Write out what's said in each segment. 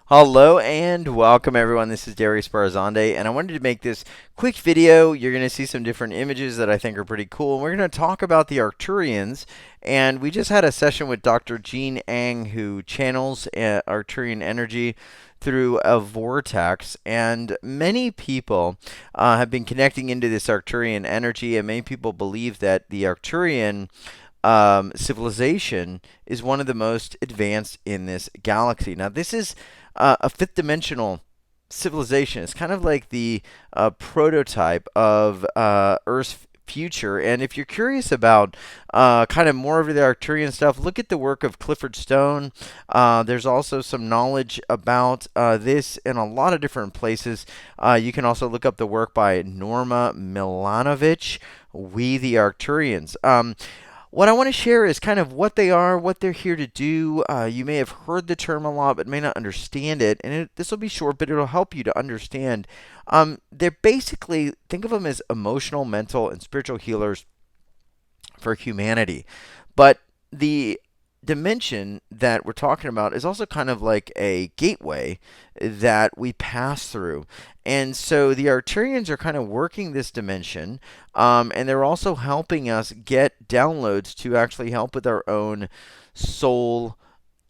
Hello and welcome everyone. This is Darius Barazande, and I wanted to make this quick video. You're going to see some different images that I think are pretty cool. We're going to talk about the Arcturians, and we just had a session with Dr. Jean Ang, who channels Arcturian energy through a vortex, and many people have been connecting into this Arcturian energy, and many people believe that the Arcturian civilization is one of the most advanced in this galaxy. Now, this is a fifth dimensional civilization. It's kind of like the prototype of Earth's future. And if you're curious about kind of more of the Arcturian stuff, look at the work of Clifford Stone. There's also some knowledge about this in a lot of different places. You can also look up the work by Norma Milanovic, We the Arcturians. What I want to share is kind of what they are, what they're here to do. You may have heard the term a lot, but may not understand it. And this will be short, but it'll help you to understand. They're basically, think of them as emotional, mental, and spiritual healers for humanity. But the dimension that we're talking about is also kind of like a gateway that we pass through. And so the Arcturians are kind of working this dimension, and they're also helping us get downloads to actually help with our own soul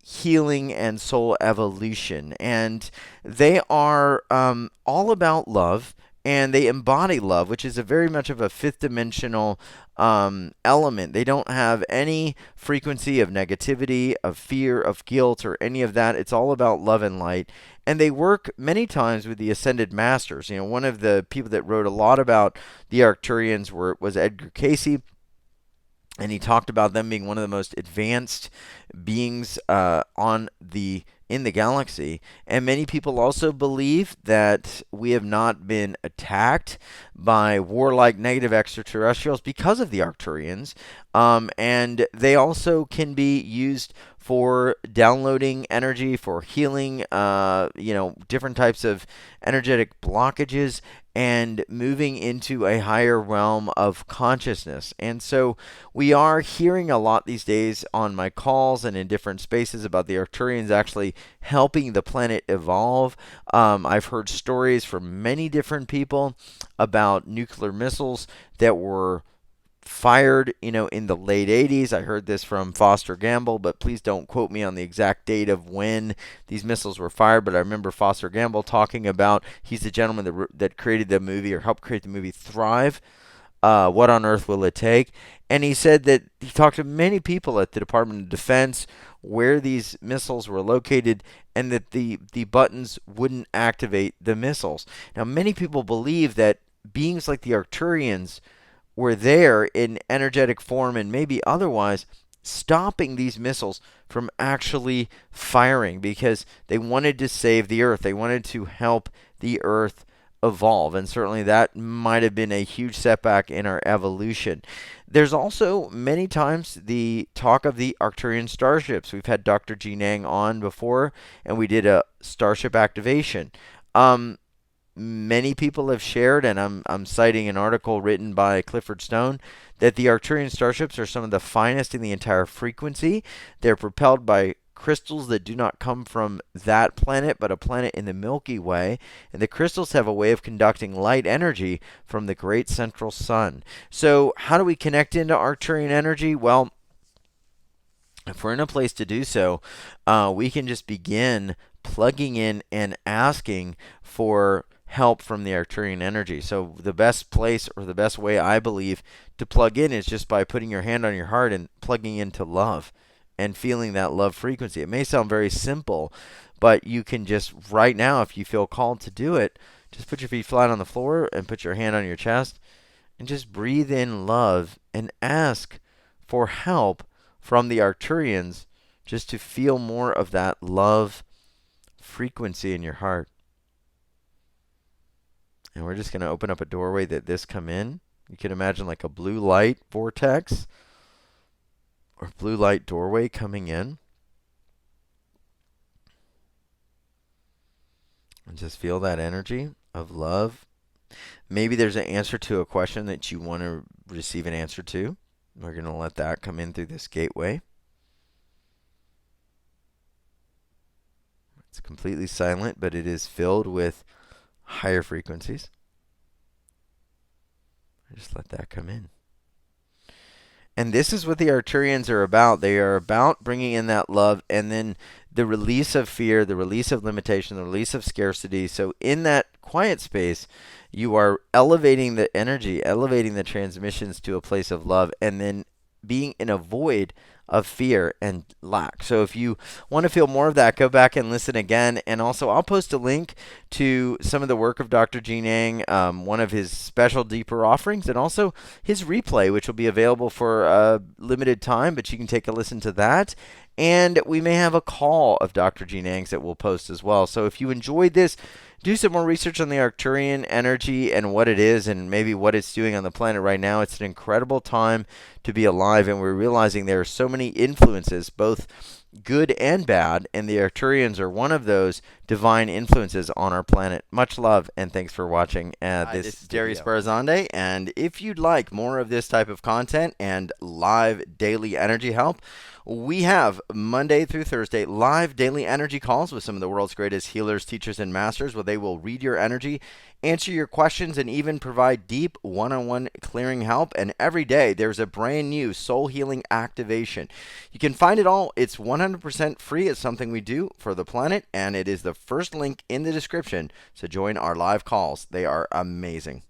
healing and soul evolution. And they are all about love, and they embody love, which is a very much of a fifth dimensional element. They don't have any frequency of negativity, of fear, of guilt, or any of that. It's all about love and light. And they work many times with the ascended masters. You know, one of the people that wrote a lot about the Arcturians was Edgar Cayce, and he talked about them being one of the most advanced beings in the galaxy. And many people also believe that we have not been attacked by warlike negative extraterrestrials because of the Arcturians. And they also can be used for downloading energy, for healing, different types of energetic blockages, and moving into a higher realm of consciousness. And so we are hearing a lot these days on my calls and in different spaces about the Arcturians actually helping the planet evolve. I've heard stories from many different people about nuclear missiles that were fired, in the late 80s. I heard this from Foster Gamble, but please don't quote me on the exact date of when these missiles were fired. But I remember Foster Gamble talking about, he's the gentleman that created the movie, or helped create the movie Thrive. What on earth will it take? And he said that he talked to many people at the Department of Defense where these missiles were located, and that the buttons wouldn't activate the missiles. Now, many people believe that beings like the Arcturians were there in energetic form and maybe otherwise stopping these missiles from actually firing, because they wanted to save the Earth. They wanted to help the Earth evolve, and certainly that might have been a huge setback in our evolution. There's also many times the talk of the Arcturian starships. We've had Dr. Jean Ang on before, and we did a starship activation. Many people have shared, and I'm citing an article written by Clifford Stone, that the Arcturian starships are some of the finest in the entire frequency. They're propelled by crystals that do not come from that planet, but a planet in the Milky Way. And the crystals have a way of conducting light energy from the great central sun. So how do we connect into Arcturian energy? Well, if we're in a place to do so, we can just begin plugging in and asking for help from the Arcturian energy. So the best place, or the best way I believe to plug in, is just by putting your hand on your heart and plugging into love and feeling that love frequency. It may sound very simple, but you can just right now, if you feel called to do it, just put your feet flat on the floor and put your hand on your chest and just breathe in love and ask for help from the Arcturians, just to feel more of that love frequency in your heart. And we're just going to open up a doorway that this come in. You can imagine like a blue light vortex or blue light doorway coming in. And just feel that energy of love. Maybe there's an answer to a question that you want to receive an answer to. We're going to let that come in through this gateway. It's completely silent, but it is filled with higher frequencies. Just let that come in. And this is what the Arcturians are about. They are about bringing in that love and then the release of fear, the release of limitation, the release of scarcity. So in that quiet space, you are elevating the energy, elevating the transmissions to a place of love, and then being in a void of fear and lack. So if you want to feel more of that, go back and listen again. And also, I'll post a link to some of the work of Dr. Gene Yang, one of his special deeper offerings, and also his replay, which will be available for a limited time, but you can take a listen to that. And we may have a call of Dr. Gene Yang's that we'll post as well. So if you enjoyed this, do some more research on the Arcturian energy and what it is and maybe what it's doing on the planet right now. It's an incredible time to be alive, and we're realizing there are so many influences, both good and bad, and the Arcturians are one of those divine influences on our planet. Much love, and thanks for watching This is Darius Barazande, and if you'd like more of this type of content and live daily energy help, we have Monday through Thursday live daily energy calls with some of the world's greatest healers, teachers, and masters, where they will read your energy, answer your questions, and even provide deep one-on-one clearing help. And every day there's a brand new soul healing activation. You can find it all. It's 100% free. It's something we do for the planet, and it is the first link in the description. So join our live calls. They are amazing.